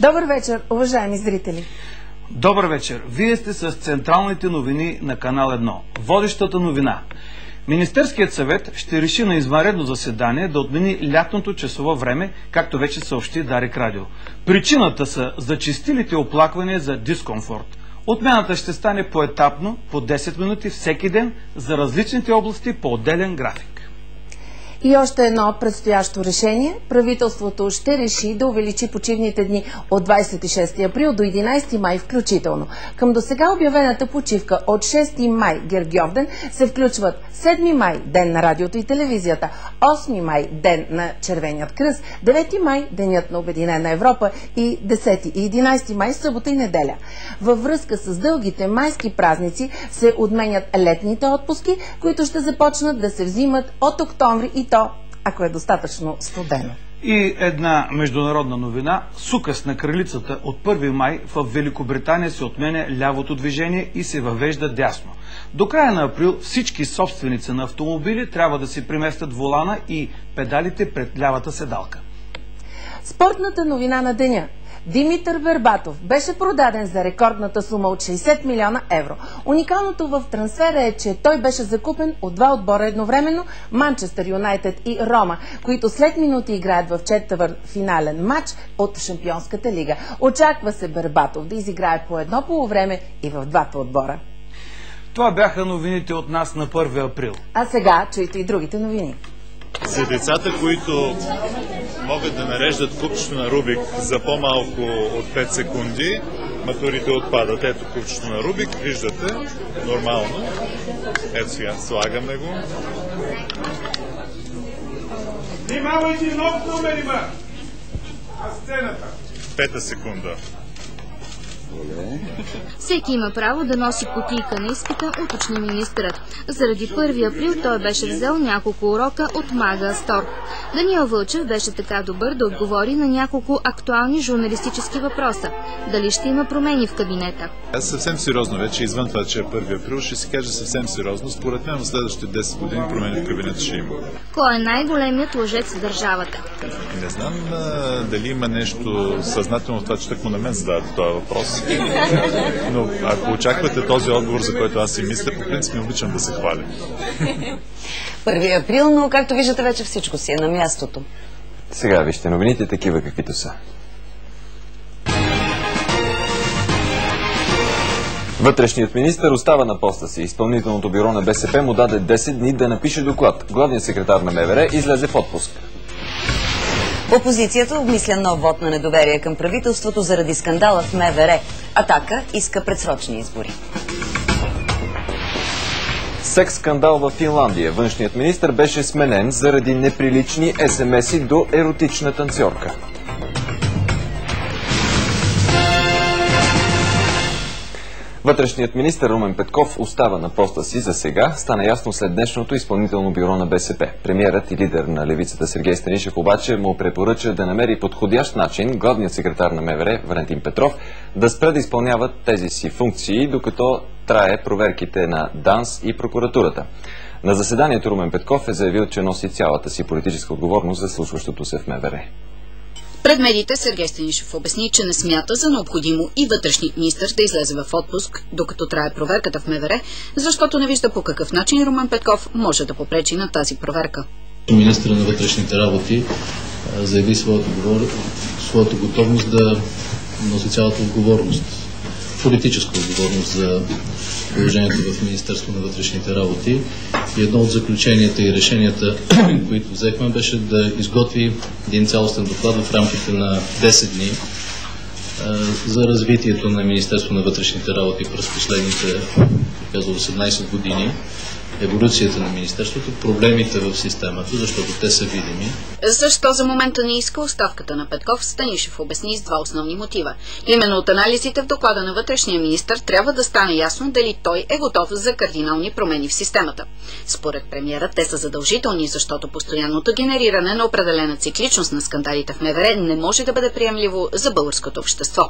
Добър вечер, уважаеми зрители! Добър вечер! Вие сте с централните новини на канал 1. Водещата новина. Министерският съвет ще реши на извънредно заседание да отмени лятното часово време, както вече съобщи Дарик Радио. Причината са зачестилите оплаквания за дискомфорт. Отмяната ще стане поетапно, по 10 минути всеки ден, за различните области по отделен график. И още едно предстоящо решение. Правителството ще реши да увеличи почивните дни от 26 април до 11 май включително. Към досега обявената почивка от 6 май Гергьовден се включват 7 май Ден на радиото и телевизията, 8 май Ден на Червеният кръст, 9 май Денят на Обединена Европа и 10 и 11 май събота и неделя. Във връзка с дългите майски празници се отменят летните отпуски, които ще започнат да се взимат от октомври и то, ако е достатъчно студено. И една международна новина. С указ на кралицата от 1 май в Великобритания се отменя лявото движение и се въвежда дясно. До края на април всички собственици на автомобили трябва да си преместят волана и педалите пред лявата седалка. Спортната новина на деня. Димитър Бербатов беше продаден за рекордната сума от 60 милиона евро. Уникалното в трансфера е, че той беше закупен от два отбора едновременно – Манчестър Юнайтед и Рома, които след минути играят в четвъртфинален матч от Шампионската лига. Очаква се Бербатов да изиграе по едно полувреме и в двата отбора. Това бяха новините от нас на 1 април. А сега чуйте и другите новини. За децата, които могат да нареждат купчето на Рубик за по-малко от 5 секунди, матурите отпадат. Ето купчето на Рубик, виждате, нормално. Ето сега, слагаме го. Внимавайте много номери, ма! А сцената? 5 секунда. Всеки има право да носи кутийка на изпита, уточни министърът. Заради 1 април той беше взел няколко урока от Мага Астор. Даниел Вълчев беше така добър да отговори на няколко актуални журналистически въпроса. Дали ще има промени в кабинета? Аз съвсем сериозно вече, извън това, че е 1 април, ще си кажа съвсем сериозно. Според мен в следващите 10 години промени в кабинета ще има. Кой е най-големият лъжец в държавата? Не знам дали има нещо съзнателно в това, че тъкмо на мен задавате този въпрос. Но ако очаквате този отговор, за който аз си мисля, по принцип не обичам да се хваля. 1 април, но както виждате, вече всичко си е на мястото. Сега вижте новините такива каквито са. Вътрешният министър остава на поста си. Изпълнителното бюро на БСП му даде 10 дни да напише доклад. Главният секретар на МВР излезе в отпуск. Опозицията обмисля нов вод на недоверие към правителството заради скандала в МВР. Атака иска предсрочни избори. Секс скандал в Финландия. Външният министър беше сменен заради неприлични СМС-и до еротична танцорка. Вътрешният министър Румен Петков остава на поста си за сега. Стана ясно след днешното изпълнително бюро на БСП. Премиерът и лидер на левицата Сергей Станишев обаче му препоръча да намери подходящ начин главният секретар на МВР Валентин Петров да спре да изпълнява тези си функции, докато трае проверките на ДАНС и прокуратурата. На заседанието Румен Петков е заявил, че носи цялата си политическа отговорност за случващото се в МВР. Пред медиите Сергей Станишев обясни, че не смята за необходимо и вътрешният министър да излезе в отпуск, докато трае проверката в МВР, защото не вижда по какъв начин Румен Петков може да попречи на тази проверка. Министърът на вътрешните работи заяви своята готовност да носи цялата отговорност, политическа отговорност за положението в Министерство на вътрешните работи. И едно от заключенията и решенията, които взехме, беше да изготви един цялостен доклад в рамките на 10 дни за развитието на Министерство на вътрешните работи през последните 18 години, еволюцията на Министерството, проблемите в системата, защото те са видими. Защо за момента не иска оставката на Петков, Станишев обясни с два основни мотива. Именно от анализите в доклада на вътрешния министър трябва да стане ясно дали той е готов за кардинални промени в системата. Според премиера те са задължителни, защото постоянното генериране на определена цикличност на скандалите в МВР не може да бъде приемливо за българското общество.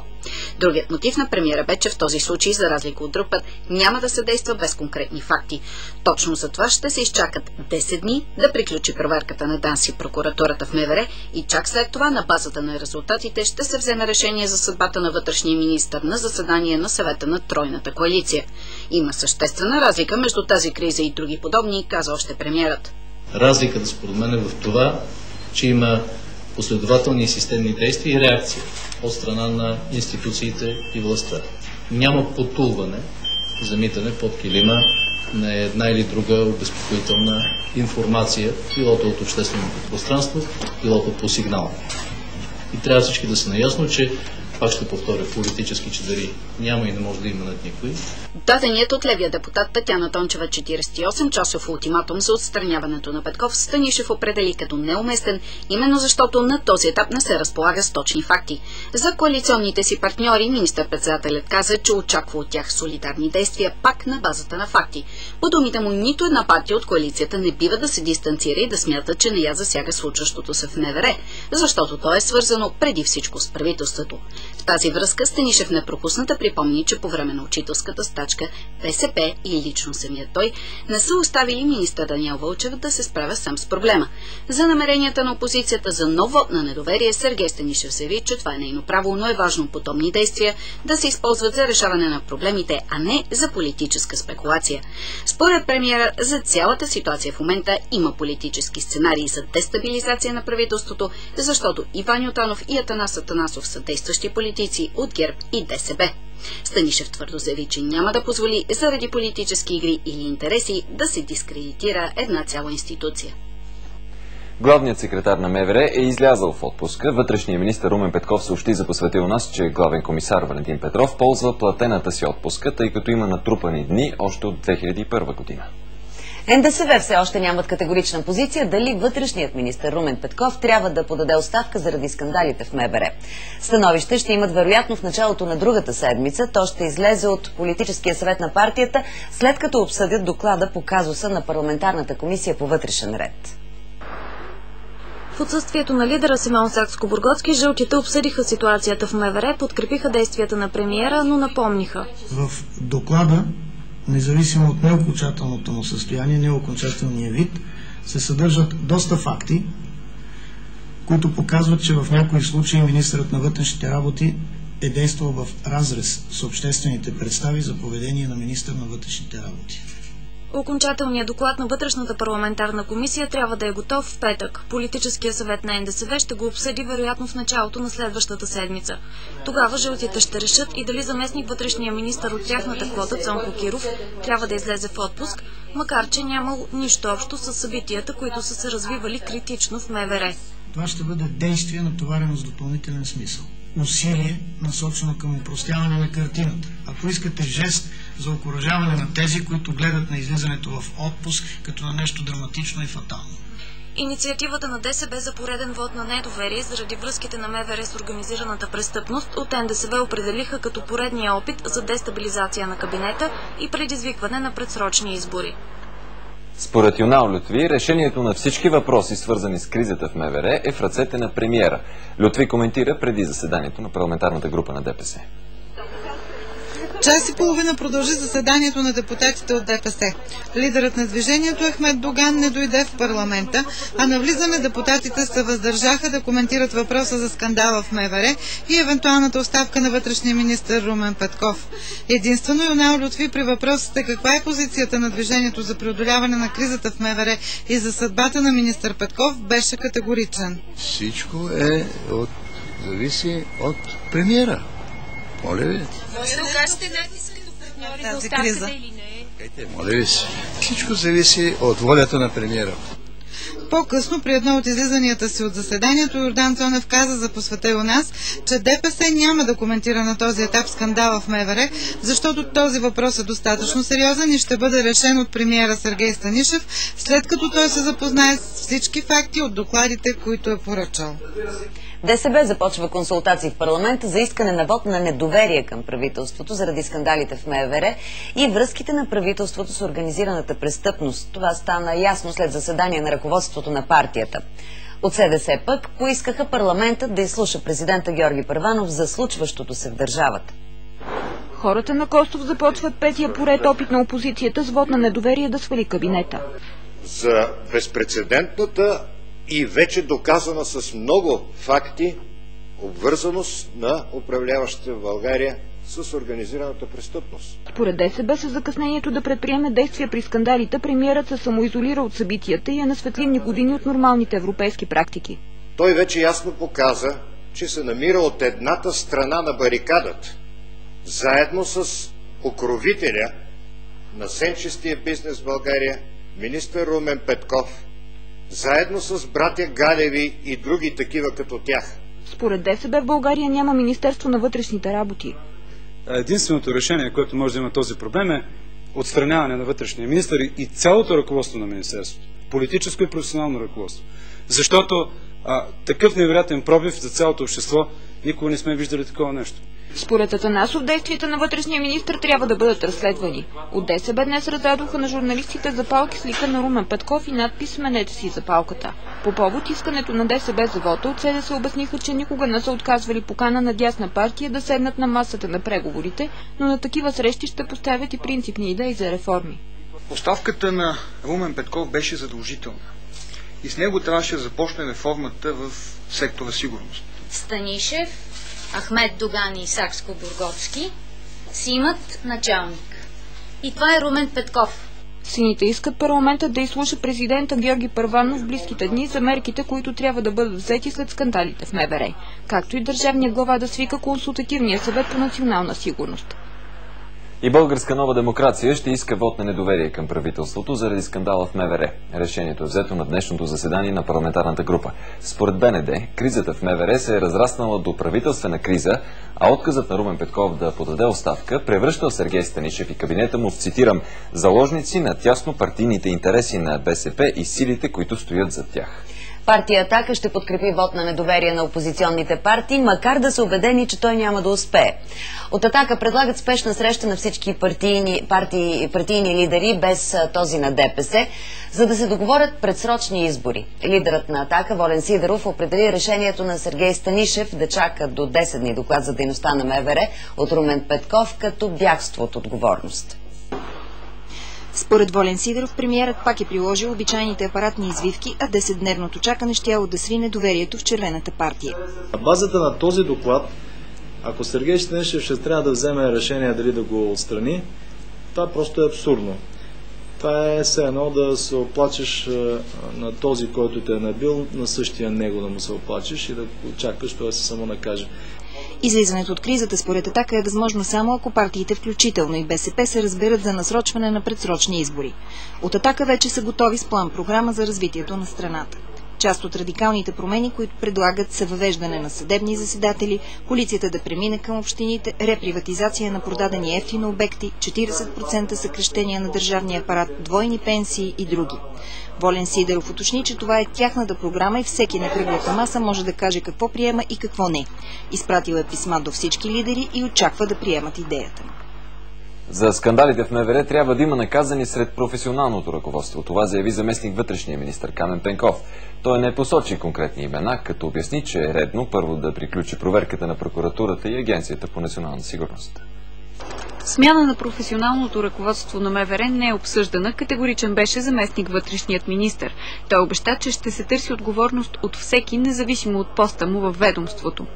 Другият мотив на премиера бе, че в този случай, за разлика от друг път, няма да се действа без конкретни факти. Точно Точно за това ще се изчакат 10 дни да приключи проверката на ДАНС и прокуратурата в МВР и чак след това на базата на резултатите ще се вземе решение за съдбата на вътрешния министър на заседание на съвета на Тройната коалиция. Има съществена разлика между тази криза и други подобни, каза още премиерът. Разликата според мен е в това, че има последователни и системни действия и реакция от страна на институциите и властта. Няма потулване, замитане под килима на една или друга обезпокоителна информация, билото от общественото пространство, билото по сигнал. И трябва всички да са наясно, че, пак ще повторя, политически чадъри няма и не може да има над никой. Даденият от левия депутат Татяна Тончева 48-часов ултиматум за отстраняването на Петков Станишев определи като неуместен, именно защото на този етап не се разполага с точни факти. За коалиционните си партньори министър-председателят каза, че очаква от тях солидарни действия пак на базата на факти. По думите му, нито една партия от коалицията не бива да се дистанцира и да смята, че не я засяга случващото се в МВР, защото то е свързано преди всичко с правителството. В тази връзка Станишев не пропусна да припомни, че по време на учителската стачка БСП и лично самият той не са оставили министър Даниел Вълчев да се справя сам с проблема. За намеренията на опозицията за нов вот на недоверие Сергей Станишев заяви, че това е нейно право, но е важно подобни действия да се използват за решаване на проблемите, а не за политическа спекулация. Според премиера, за цялата ситуация в момента има политически сценарии за дестабилизация на правителството, защото Иван Ютанов и Атанас Атанасов са действащи политици от ГЕРБ и ДСБ. Станишев твърдо заяви, че няма да позволи заради политически игри или интереси да се дискредитира една цяла институция. Главният секретар на МВР е излязъл в отпуска. Вътрешният министър Румен Петков съобщи за посветил нас, че главен комисар Валентин Петров ползва платената си отпуска, тъй като има натрупани дни още от 2001 година. НДСВ все още нямат категорична позиция дали вътрешният министър Румен Петков трябва да подаде оставка заради скандалите в МВР. Становище ще имат вероятно в началото на другата седмица. То ще излезе от политическия съвет на партията, след като обсъдят доклада по казуса на парламентарната комисия по вътрешен ред. В отсъствието на лидера Симеон Сакскобургготски, жълтите обсъдиха ситуацията в МВР, подкрепиха действията на премиера, но напомниха. В доклада, независимо от неокончателното му състояние, неокончателния вид, се съдържат доста факти, които показват, че в някои случаи министърът на вътрешните работи е действал в разрез с обществените представи за поведение на министър на вътрешните работи. Окончателният доклад на вътрешната парламентарна комисия трябва да е готов в петък. Политическия съвет на НДСВ ще го обсъди вероятно в началото на следващата седмица. Тогава жълтите ще решат и дали заместник вътрешния министър от тяхната квота Цонко Киров трябва да излезе в отпуск, макар че нямал нищо общо с събитията, които са се развивали критично в МВР. Това ще бъде действие, натоварено с допълнителен смисъл. Усилие, насочено към опростяване на картината. Ако искате жест за окуражаване на тези, които гледат на излизането в отпуск като на нещо драматично и фатално. Инициативата на ДСБ за пореден вод на недоверие заради връзките на МВР с организираната престъпност от НДСБ определиха като поредния опит за дестабилизация на кабинета и предизвикване на предсрочни избори. Според Юнал Лютви, решението на всички въпроси, свързани с кризата в МВР, е в ръцете на премиера. Лютви коментира преди заседанието на парламентарната група на ДПС. Час и половина продължи заседанието на депутатите от ДПС. Лидерът на движението Ахмед Доган не дойде в парламента, а на влизане депутатите се въздържаха да коментират въпроса за скандала в МВР и евентуалната оставка на вътрешния министър Румен Петков. Единствено Юнал Лютви при въпросите каква е позицията на движението за преодоляване на кризата в МВР и за съдбата на министър Петков беше категоричен. Всичко зависи от премиера. Моля ви. Може да окажете натиск като партньори за оставката или не? Моля ви се. Всичко зависи от волята на премиера. По-късно, при едно от излизанията си от заседанието, Йордан Цонев каза за посвета у нас, че ДПС няма да коментира на този етап скандала в МВР, защото този въпрос е достатъчно сериозен и ще бъде решен от премиера Сергей Станишев, след като той се запознае с всички факти от докладите, които е поръчал. ДСБ започва консултации в парламента за искане на вод на недоверие към правителството заради скандалите в МВР и връзките на правителството с организираната престъпност. Това стана ясно след заседание на ръководството на партията. От СДС пък поискаха парламентът да изслуша президента Георги Първанов за случващото се в държавата. Хората на Костов започват петия поред опит на опозицията с вот на недоверие да свали кабинета. За безпрецедентната и вече доказана с много факти обвързаност на управляващите в България с организираната престъпност. Според ДСБ с закъснението да предприеме действия при скандалите, премиерът се самоизолира от събитията и е на светлинни години от нормалните европейски практики. Той вече ясно показа, че се намира от едната страна на барикадата, заедно с покровителя на сенчестия бизнес в България, министър Румен Петков, заедно с братя Галеви и други такива като тях. Според ДСБ в България няма Министерство на вътрешните работи. Единственото решение, което може да има този проблем, е отстраняване на вътрешния министър и цялото ръководство на министерството. Политическо и професионално ръководство. Защото такъв невероятен пробив за цялото общество никога не сме виждали такова нещо. Според Атанасов, действията на вътрешния министър трябва да бъдат разследвани. От ДСБ днес раздадоха на журналистите запалки с лика на Румен Петков и надпис "Сменете си запалката". По повод искането на ДСБ за вота, от СДС обясниха, че никога не са отказвали покана на дясна партия да седнат на масата на преговорите, но на такива срещи ще поставят и принципни идеи за реформи. Оставката на Румен Петков беше задължителна и с него трябваше да започне реформата в сектора сигурност. Станишев, Ахмед Доган и Сакскобургготски си имат началник. И това е Румен Петков. Сините искат парламентът да изслуша президента Георги Първанов в близките дни за мерките, които трябва да бъдат взети след скандалите в МВР, както и държавният глава да свика консултативния съвет по национална сигурност. И Българска нова демокрация ще иска вод на недоверие към правителството заради скандала в МВР. Решението е взето на днешното заседание на парламентарната група. Според БНД, кризата в МВР се е разраснала до правителствена криза, а отказът на Румен Петков да подаде оставка превръщал Сергей Станишев и кабинета му в, цитирам, заложници на тясно партийните интереси на БСП и силите, които стоят зад тях. Партия „Атака“ ще подкрепи вод на недоверие на опозиционните партии, макар да са убедени, че той няма да успее. От „Атака“ предлагат спешна среща на всички партийни лидери, без този на ДПС, за да се договорят предсрочни избори. Лидерът на „Атака“ Волен Сидеров определи решението на Сергей Станишев да чака до 10 дни доклад за дейността на МВР от Румен Петков като бягство от отговорност. Според Волен Сидеров, премиерът пак е приложил обичайните апаратни извивки, а 10-дневното чакане щяло да срине доверието в червената партия. На базата на този доклад, ако Сергей Станишев ще трябва да вземе решение дали да го отстрани, това просто е абсурдно. Това е все едно да се оплачеш на този, който те е набил, на същия него да му се оплачеш и да очакваш той да се самонакаже. Излизането от кризата според „Атака“ е възможно само ако партиите, включително и БСП, се разберат за насрочване на предсрочни избори. От „Атака“ вече са готови с план-програма за развитието на страната. Част от радикалните промени, които предлагат, са въвеждане на съдебни заседатели, полицията да премине към общините, реприватизация на продадени евтино обекти, 40% съкращения на държавния апарат, двойни пенсии и други. Волен Сидеров уточни, че това е тяхната програма и всеки на кръглата маса може да каже какво приема и какво не. Изпратил е писма до всички лидери и очаква да приемат идеята. За скандалите в МВР трябва да има наказани сред професионалното ръководство. Това заяви заместник вътрешния министър Камен Пенков. Той не посочи конкретни имена, като обясни, че е редно първо да приключи проверката на прокуратурата и Агенцията по национална сигурност. Смяна на професионалното ръководство на МВР не е обсъждана, категоричен беше заместник вътрешният министър. Той обеща, че ще се търси отговорност от всеки, независимо от поста му във ведомството.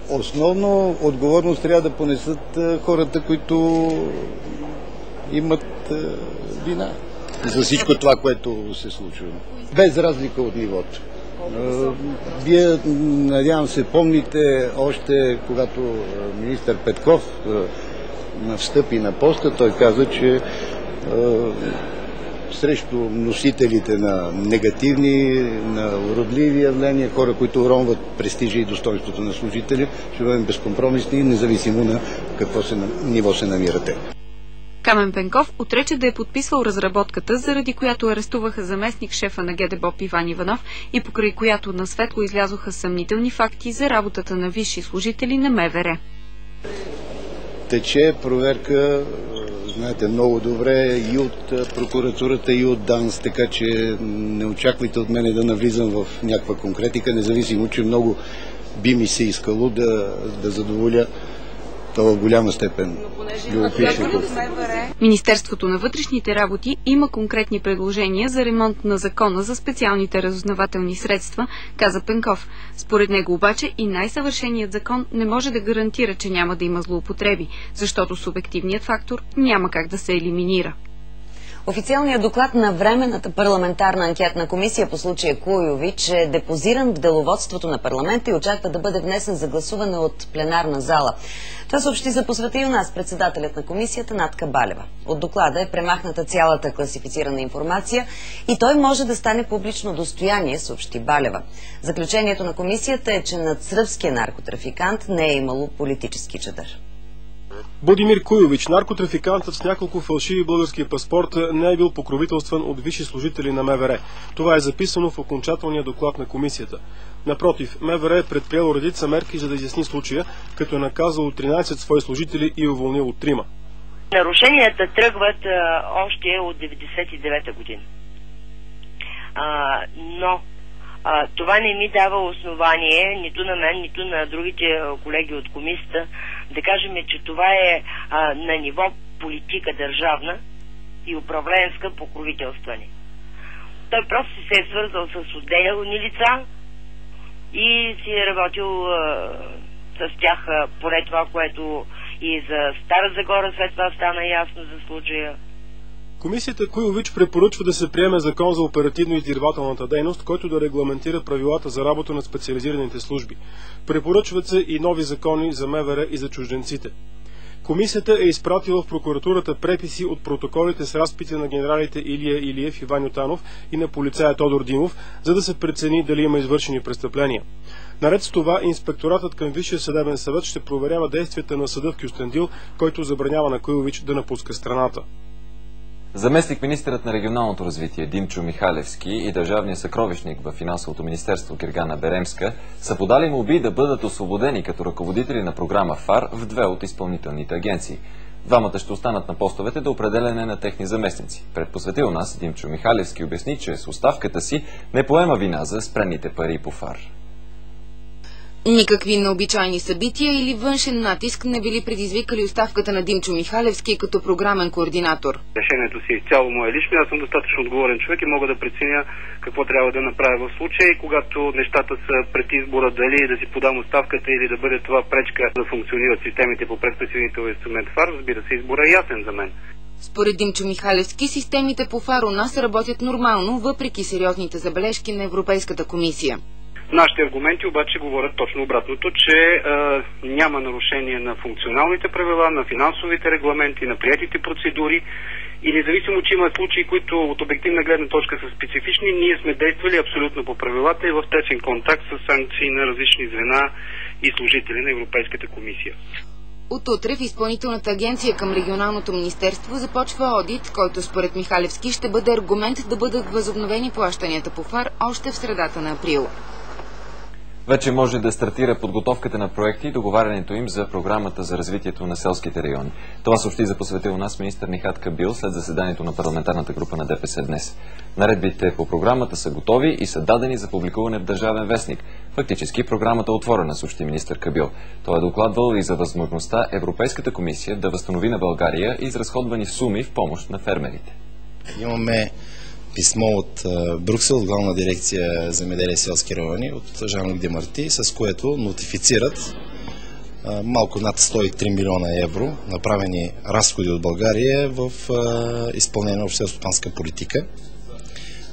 Основно отговорност трябва да понесат хората, които имат вина за всичко това, което се случва. Без разлика от нивото. Вие, надявам се, помните още когато министър Петков встъпи на поста, той каза, че срещу носителите на негативни, на уродливи явления, хора, уронват уронват престижа и достоинството на служители, ще бъдем безкомпромисни, независимо на какво ниво се намирате. Камен Пенков отрече да е подписвал разработката, заради която арестуваха заместник шефа на ГДБОП Иван Иванов и покрай която на светло излязоха съмнителни факти за работата на висши служители на МВР. Тече проверка, знаете много добре, и от прокуратурата, и от ДАНС, така че не очаквайте от мене да навлизам в някаква конкретика, независимо, че много би ми се искало да задоволя То в голяма степен любопитство. Министерството на вътрешните работи има конкретни предложения за ремонт на закона за специалните разузнавателни средства, каза Пенков. Според него обаче и най-съвършеният закон не може да гарантира, че няма да има злоупотреби, защото субективният фактор няма как да се елиминира. Официалният доклад на Временната парламентарна анкетна комисия по случая Куйович е депозиран в деловодството на парламента и очаква да бъде внесен за гласуване от пленарна зала. Това съобщи за посвета и у нас председателят на комисията Натка Балева. От доклада е премахната цялата класифицирана информация и той може да стане публично достояние, съобщи Балева. Заключението на комисията е, че над сръбския наркотрафикант не е имало политически чадър. Будимир Куйович, наркотрафикантът с няколко фалшиви български паспорта, не е бил покровителстван от висши служители на МВР. Това е записано в окончателния доклад на комисията. Напротив, МВР е предприело редица мерки, за да изясни случая, като е наказало 13 свои служители и уволнило 3. Нарушенията тръгват още от 99-та година. Но това не ми дава основание, нито на мен, нито на другите колеги от комисията, да кажем, че това е на ниво политика държавна и управленска покровителстване. Той просто се е свързал с отделни лица и си е работил с тях поне това, което и за Стара Загора след това стана ясно за случая. Комисията Куйович препоръчва да се приеме закон за оперативно-издирвателната дейност, който да регламентира правилата за работа на специализираните служби. Препоръчват се и нови закони за МВР и за чужденците. Комисията е изпратила в прокуратурата преписи от протоколите с разпити на генералите Илия Илиев и Ваньо Танов и на полицая Тодор Димов, за да се прецени дали има извършени престъпления. Наред с това, инспекторатът към Висшия съдебен съвет ще проверява действията на съда в Кюстендил, който забранява на Куйович да напуска страната. Заместник-министърът на регионалното развитие Димчо Михалевски и държавният съкровищник в финансовото министерство Гергана Беремска са подали молби да бъдат освободени като ръководители на програма ФАР в 2 от изпълнителните агенции. Двамата ще останат на постовете до определене на техни заместници. Пред посвета у нас Димчо Михалевски обясни, че с оставката си не поема вина за спрените пари по ФАР. Никакви необичайни събития или външен натиск не били предизвикали оставката на Димчо Михалевски като програмен координатор. Решението си изцяло мое лично. Аз съм достатъчно отговорен човек и мога да преценя какво трябва да направя в случая. Когато нещата са пред избора дали да си подам оставката или да бъде това пречка да функционират системите по предприсъединителния инструмент ФАР, разбира се, избора е ясен за мен. Според Димчо Михалевски, системите по ФАР у нас работят нормално, въпреки сериозните забележки на Европейската комисия. Нашите аргументи обаче говорят точно обратното, че няма нарушение на функционалните правила, на финансовите регламенти, на приетите процедури и независимо, че има случаи, които от обективна гледна точка са специфични, ние сме действали абсолютно по правилата и в тесен контакт с санкции на различни звена и служители на Европейската комисия. От утре в Изпълнителната агенция към регионалното министерство започва одит, който според Михалевски ще бъде аргумент да бъдат възобновени плащанията по ФАР още в средата на април. Вече може да стартира подготовката на проекти и договарянето им за програмата за развитието на селските райони. Това съобщи за посветил у нас министър Нихат Кабил след заседанието на парламентарната група на ДПС днес. Наредбите по програмата са готови и са дадени за публикуване в Държавен вестник. Фактически програмата е отворена, съобщи министър Кабил. Той е докладвал и за възможността Европейската комисия да възстанови на България изразходвани суми в помощ на фермерите. Имаме писмо от Брюксел, от Главна дирекция земеделие и селски райони, от Жан-Люк Демарти, с което нотифицират малко над 103 милиона евро направени разходи от България в изпълнение на обществено-стопанска политика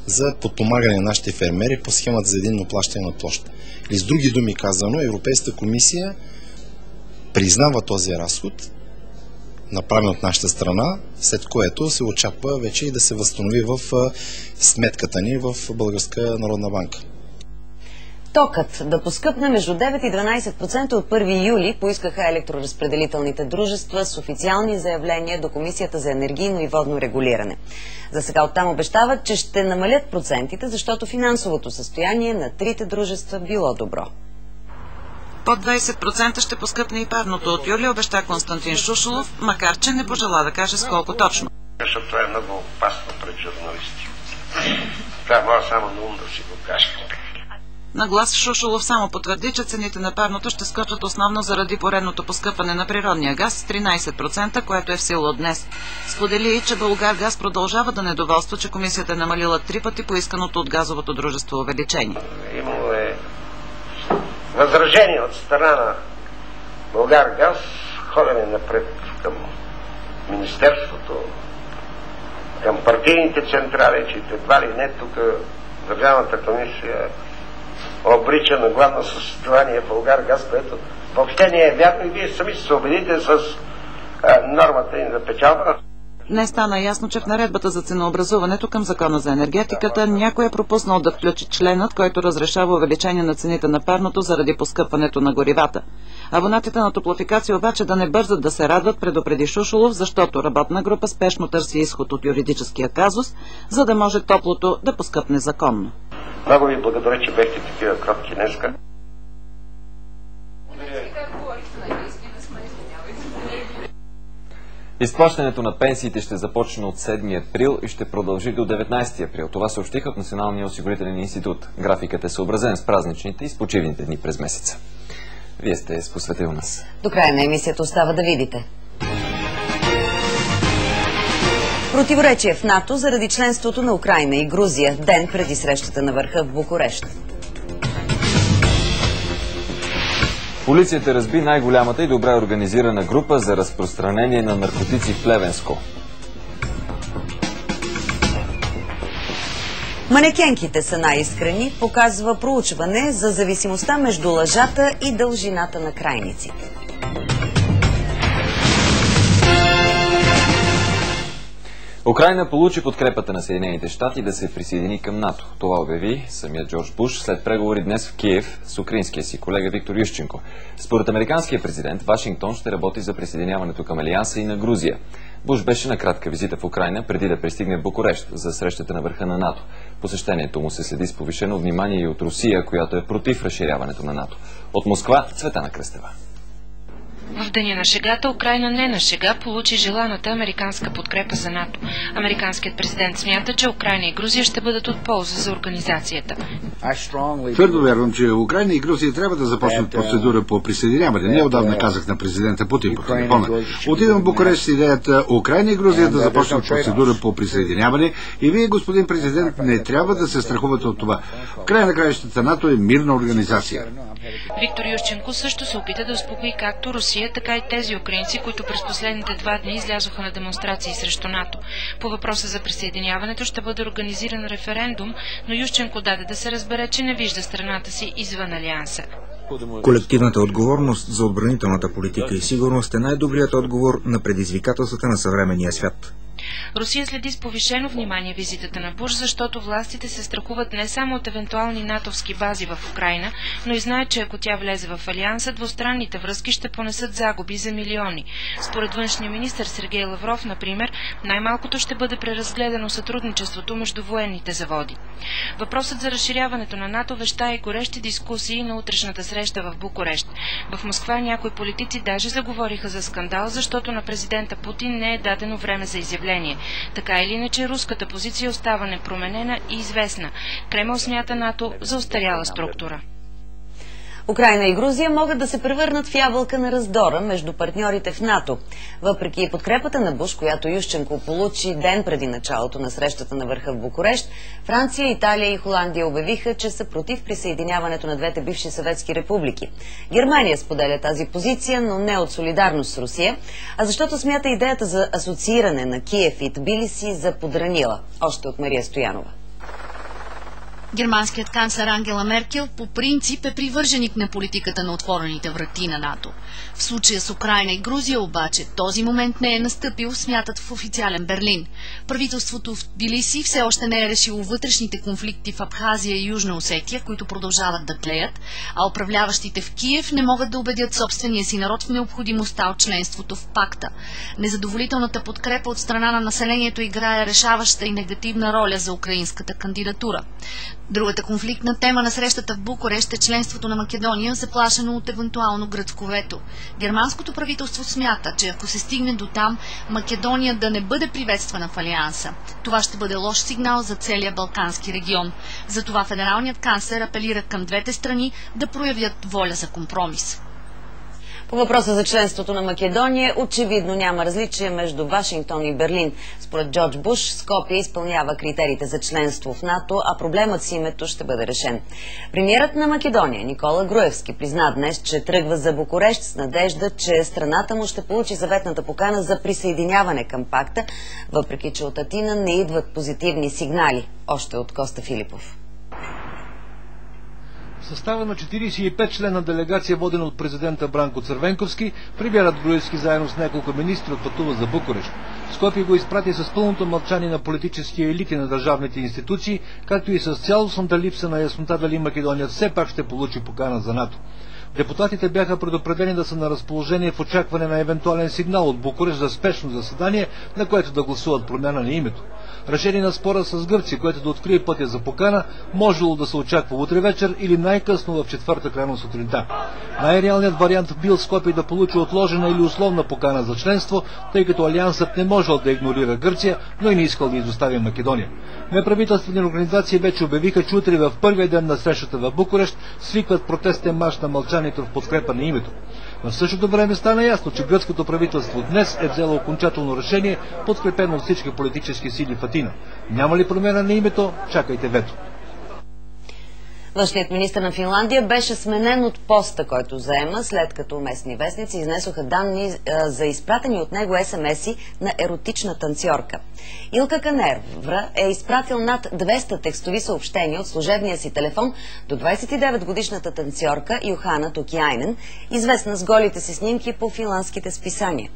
за подпомагане на нашите фермери по схемата за единно плащане на площ. Или с други думи казано, Европейската комисия признава този разход, направен от нашата страна, след което се очаква вече и да се възстанови в сметката ни в Българска народна банка. Токът да поскъпне между 9 и 12% от 1 юли поискаха електроразпределителните дружества с официални заявления до Комисията за енергийно и водно регулиране. За сега оттам обещават, че ще намалят процентите, защото финансовото състояние на трите дружества било добро. Под 20% ще поскъпне и парното от юли, обеща Константин Шушулов, макар че не пожела да каже с колко точно. Защото това е много опасно пред журналисти. Това може само на ум да си го кажа. На глас Шушулов само потвърди, че цените на парното ще скочат основно заради поредното поскъпване на природния газ с 13%, което е в сила от днес. Сподели, че Булгаргаз продължава да недоволства, че комисията е намалила 3 пъти поисканото от газовото дружество увеличение. Имало е възражение от страна на Булгаргаз, ходене напред към Министерството, към партийните централи, че едва ли не тук Държавната комисия обрича на гладно състояние Булгаргаз, което въобще не е вярно и вие сами се убедите с нормата им за печалба. Днес стана ясно, че в наредбата за ценообразуването към Закона за енергетиката някой е пропуснал да включи членът, който разрешава увеличение на цените на парното заради поскъпването на горивата. Абонатите на Топлофикация обаче да не бързат да се радват, предупреди Шушулов, защото работна група спешно търси изход от юридическия казус, за да може топлото да поскъпне законно. Много ви благодаря, че бехте такива кротки днеска. Изплащането на пенсиите ще започне от 7 април и ще продължи до 19 април. Това съобщиха от Националния осигурителен институт. Графикът е съобразен с празничните и с почивните дни през месеца. Вие сте с Посветил нас. До края на емисията остава да видите. Противоречие в НАТО заради членството на Украйна и Грузия ден преди срещата на върха в Букурещ. Полицията разби най-голямата и добре организирана група за разпространение на наркотици в Плевенско. Манекенките са най-искрени, показва проучване за зависимостта между лъжата и дължината на крайниците. Украйна получи подкрепата на Съединените щати да се присъедини към НАТО. Това обяви самият Джордж Буш след преговори днес в Киев с украинския си колега Виктор Ющенко. Според американския президент, Вашингтон ще работи за присъединяването към Алианса и на Грузия. Буш беше на кратка визита в Украйна преди да пристигне в Букурещ за срещата на върха на НАТО. Посещението му се следи с повишено внимание и от Русия, която е против разширяването на НАТО. От Москва, Цветана Кръстева. В деня на шегата Украйна не на шега получи желаната американска подкрепа за НАТО. Американският президент смята, че Украйна и Грузия ще бъдат от полза за организацията. Твърдо вярвам, че Украйна и Грузия трябва да започнат процедура по присъединяване. Неотдавна казах на президента Путин по телефона. Отидам в Букурещ с идеята Украйна и Грузия да започнат процедура по присъединяване и вие, господин президент, не трябва да се страхувате от това. В края на краищата НАТО е мирна организация. Виктор Ющенко също се опита да успокои както Русия, така и тези украинци, които през последните 2 дни излязоха на демонстрации срещу НАТО. По въпроса за присъединяването ще бъде организиран референдум, но Ющенко даде да се разбере, че не вижда страната си извън Алианса. Колективната отговорност за отбранителната политика и сигурност е най-добрият отговор на предизвикателствата на съвременния свят. Русия следи с повишено внимание визитата на Буш, защото властите се страхуват не само от евентуални натовски бази в Украйна, но и знаят, че ако тя влезе в Алианса, двустранните връзки ще понесат загуби за милиони. Според външния министър Сергей Лавров, например, най-малкото ще бъде преразгледано сътрудничеството между военните заводи. Въпросът за разширяването на НАТО вещае и горещи дискусии на утрешната среща в Букурещ. В Москва някои политици даже заговориха за скандал, защото на президента Путин не е дадено време за изявление. Така или иначе, руската позиция остава непроменена и известна. Кремъл смята НАТО за остаряла структура. Украйна и Грузия могат да се превърнат в ябълка на раздора между партньорите в НАТО. Въпреки подкрепата на Буш, която Ющенко получи ден преди началото на срещата на върха в Букурещ, Франция, Италия и Холандия обявиха, че са против присъединяването на двете бивши съветски републики. Германия споделя тази позиция, но не от солидарност с Русия, а защото смята идеята за асоцииране на Киев и Тбилиси за подранила. Още от Мария Стоянова. Германският канцлер Ангела Меркел по принцип е привърженик на политиката на отворените врати на НАТО. В случая с Украйна и Грузия обаче този момент не е настъпил, смятат в официален Берлин. Правителството в Тбилиси все още не е решило вътрешните конфликти в Абхазия и Южна Осетия, които продължават да тлеят, а управляващите в Киев не могат да убедят собствения си народ в необходимостта от членството в пакта. Незадоволителната подкрепа от страна на населението играе решаваща и негативна роля за украинската кандидатура. Другата конфликтна тема на срещата в Букурещ е членството на Македония, заплашено от евентуално гръцко вето. Германското правителство смята, че ако се стигне до там, Македония да не бъде приветствана в Алианса, това ще бъде лош сигнал за целия Балкански регион. Затова федералният канцлер апелира към двете страни да проявят воля за компромис. По въпроса за членството на Македония, очевидно няма различие между Вашингтон и Берлин. Според Джордж Буш, Скопие изпълнява критериите за членство в НАТО, а проблемът с името ще бъде решен. Премиерът на Македония, Никола Груевски, призна днес, че тръгва за Букурещ с надежда, че страната му ще получи заветната покана за присъединяване към пакта, въпреки че от Атина не идват позитивни сигнали. Още от Коста Филипов. В състава на 45 члена делегация, водена от президента Бранко Цървенковски, премиерът Груевски заедно с няколко министри отпътува за Букурещ. Скопие го изпрати с пълното мълчание на политическия елит и на държавните институции, както и с цялостната липса на яснота дали Македония все пак ще получи покана за НАТО. Депутатите бяха предупредени да са на разположение в очакване на евентуален сигнал от Букурещ за спешно заседание, на което да гласуват промяна на името. Решение на спора с Гърция, което да открие пътя за покана, можело да се очаква утре вечер или най-късно в четвъртък рано сутринта. Най-реалният вариант бил Скопие да получи отложена или условна покана за членство, тъй като Алиансът не можел да игнорира Гърция, но и не искал да изостави Македония. Неправителствени организации вече обявиха, че утре в първия ден на срещата в Букурещ свикват протестен марш на мълчанието в подкрепа на името. В същото време стана ясно, че гръцкото правителство днес е взело окончателно решение, подкрепено от всички политически сили в Атина. Няма ли промяна на името? Чакайте вето. Външният министър на Финландия беше сменен от поста, който заема, след като местни вестници изнесоха данни за изпратени от него СМС-и на еротична танцорка. Илка Канерва е изпратил над 200 текстови съобщения от служебния си телефон до 29-годишната танцорка Йохана Токиайнен, известна с голите си снимки по финландските списания.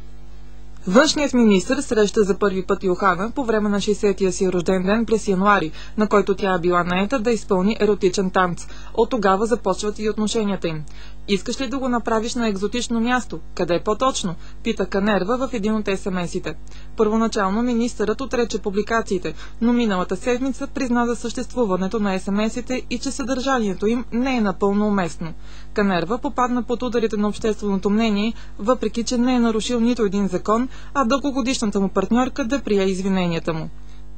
Външният министър среща за първи път Йохана по време на 60-тия си рожден ден през януари, на който тя е била наета да изпълни еротичен танц. От тогава започват и отношенията им. Искаш ли да го направиш на екзотично място? Къде по-точно? Пита Канерва в един от СМС-ите. Първоначално министърът отрече публикациите, но миналата седмица призна за съществуването на СМС-ите и че съдържанието им не е напълно уместно. Канерва попадна под ударите на общественото мнение, въпреки че не е нарушил нито един закон, а дългогодишната му партньорка да прие извиненията му.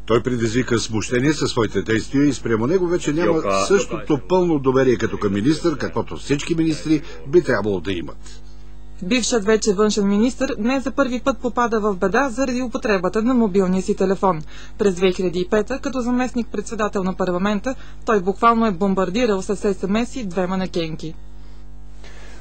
Той предизвика смущение със своите действия и спрямо него вече няма същото пълно доверие като към министър, каквото всички министри би трябвало да имат. Бившият вече външен министър днес за първи път попада в беда заради употребата на мобилния си телефон. През 2005, като заместник-председател на парламента, той буквално е бомбардирал с СМС-и две манекенки.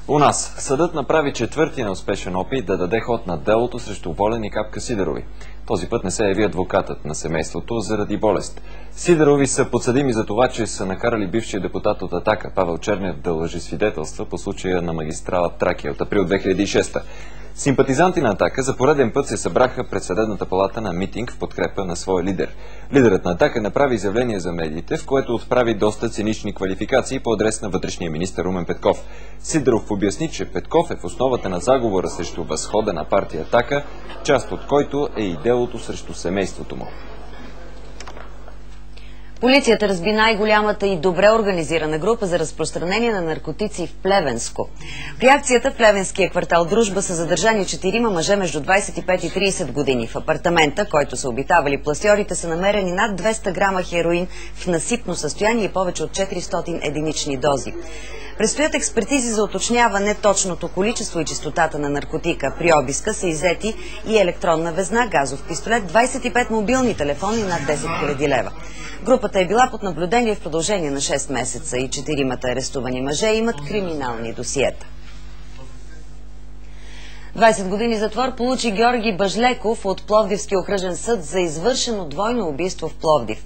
У нас съдът направи четвърти неуспешен опит да даде ход на делото срещу Волен и Капка Сидерови. Този път не се яви адвокатът на семейството заради болест. Сидерови са подсъдими за това, че са накарали бившия депутат от Атака Павел Чернев да лъжи свидетелства по случая на магистрала Тракия от април 2006. Симпатизанти на Атака за пореден път се събраха пред съдебната палата на митинг в подкрепа на своя лидер. Лидерът на Атака направи изявление за медиите, в което отправи доста цинични квалификации по адрес на вътрешния министър Румен Петков. Сидеров обясни, че Петков е в основата на заговора срещу възхода на партия Атака, част от който е и делото срещу семейството му. Полицията разби най-голямата и добре организирана група за разпространение на наркотици в Плевенско. При акцията в плевенския квартал Дружба са задържани 4 мъже между 25 и 30 години. В апартамента, който са обитавали пласьорите, са намерени над 200 грама хероин в насипно състояние и повече от 400 единични дози. Предстоят експертизи за уточняване точното количество и чистотата на наркотика. При обиска са иззети и електронна везна, газов пистолет, 25 мобилни телефони и над 10 000 лева. Групата е била под наблюдение в продължение на 6 месеца и 4-мата арестувани мъже имат криминални досиета. 20 години затвор получи Георги Бажлеков от Пловдивския окръжен съд за извършено двойно убийство в Пловдив.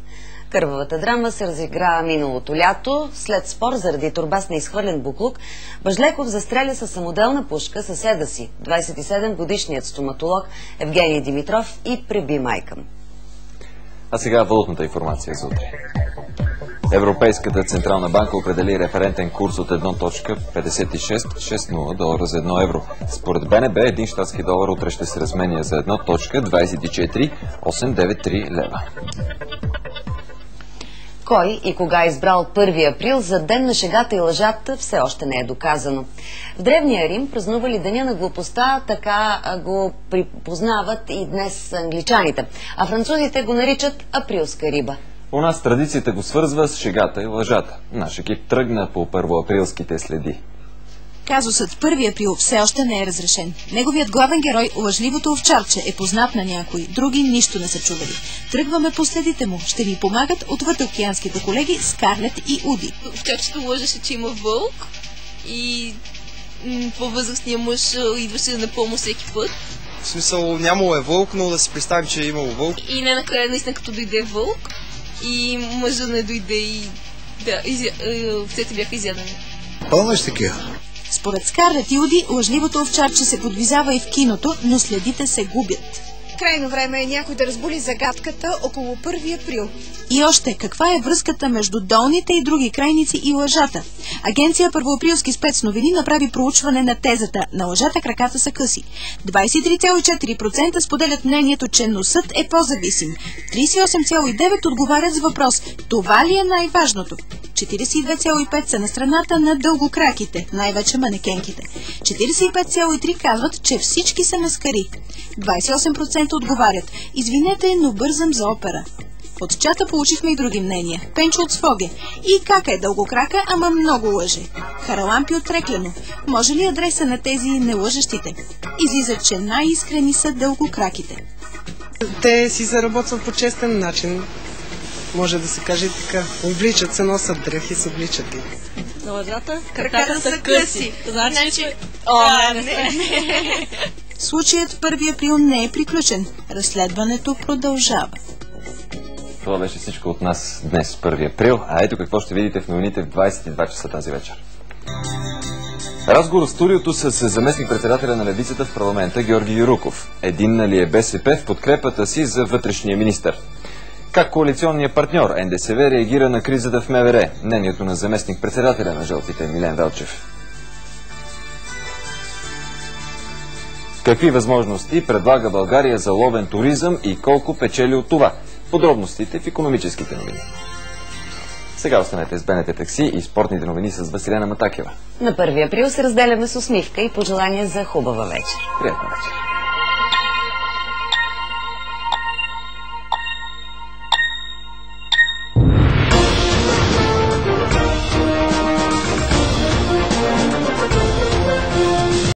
Кървавата драма се разигра миналото лято. След спор заради торба с неизхвърлен буклук, Бажлеков застреля със самоделна пушка съседа си, 27-годишният стоматолог Евгений Димитров, и преби майка му. А сега валутната информация за утре. Европейската централна банка определи референтен курс от 1.5660 долара за 1 евро. Според БНБ, един щатски долар утре ще се разменя за 1.24893 лева. Кой и кога е избрал 1 април за ден на шегата и лъжата, все още не е доказано. В Древния Рим празнували Деня на глупостта, така го припознават и днес англичаните, а французите го наричат априлска риба. У нас традицията го свързва с шегата и лъжата. Наш екип тръгна по първоаприлските следи. Казусът 1 април все още не е разрешен. Неговият главен герой, лъжливото овчарче, е познат на някои, други нищо не са чували. Тръгваме по следите му. Ще ни помагат отвъдокеанските колеги Скарлет и Уди. Овчарчето лъжеше, че има вълк и по-възрастния мъж идваше на помощ всеки път. В смисъл, нямало е вълк, но да си представим, че е имало вълк. И най-накрая наистина като дойде вълк и мъжа не дойде и да, овцете бяха изядени. Пълна ще такива. Според Скарлет и Уди, лъжливото овчарче се подвизава и в киното, но следите се губят. Крайно време е някой да разбули загадката около 1 април. И още, каква е връзката между долните и други крайници и лъжата? Агенция Първоаприлски спецновини направи проучване на тезата «На лъжата краката са къси». 23,4% споделят мнението, че носът е по-зависим. 38,9% отговарят с въпрос «Това ли е най-важното?». 42,5% са на страната на дългокраките, най-вече манекенките. 45,3% казват, че всички са маскари. 28% отговарят «Извинете, но бързам за опера». От чата получихме и други мнения. Пенчо от Своге. И Кака е дългокрака, ама много лъже. Харалампи от Треклено. Може ли адреса на тези нелъжещите? Излиза, че най-искрени са дългокраките. Те си заработват по честен начин. Може да се каже така. Обличат се, носят дрехи, се обличат ги. На лъжата краката са къси. Значи... не. Случаят 1 април не е приключен. Разследването продължава. Това беше всичко от нас днес, 1 април, а ето какво ще видите в новините в 22 часа тази вечер. Разговор в студиото с заместник-председателя на левицата в парламента Георги Юруков. Единна ли е БСП в подкрепата си за вътрешния министър? Как коалиционният партньор НДСВ реагира на кризата в МВР? Мнението на заместник-председателя на жълтите Милен Велчев. Какви възможности предлага България за ловен туризъм и колко печели от това? Подробностите в икономическите новини. Сега останете с БНТ Такси и спортните новини с Василена Матакева. На 1 април се разделяме с усмивка и пожелания за хубава вечер. Приятна вечер.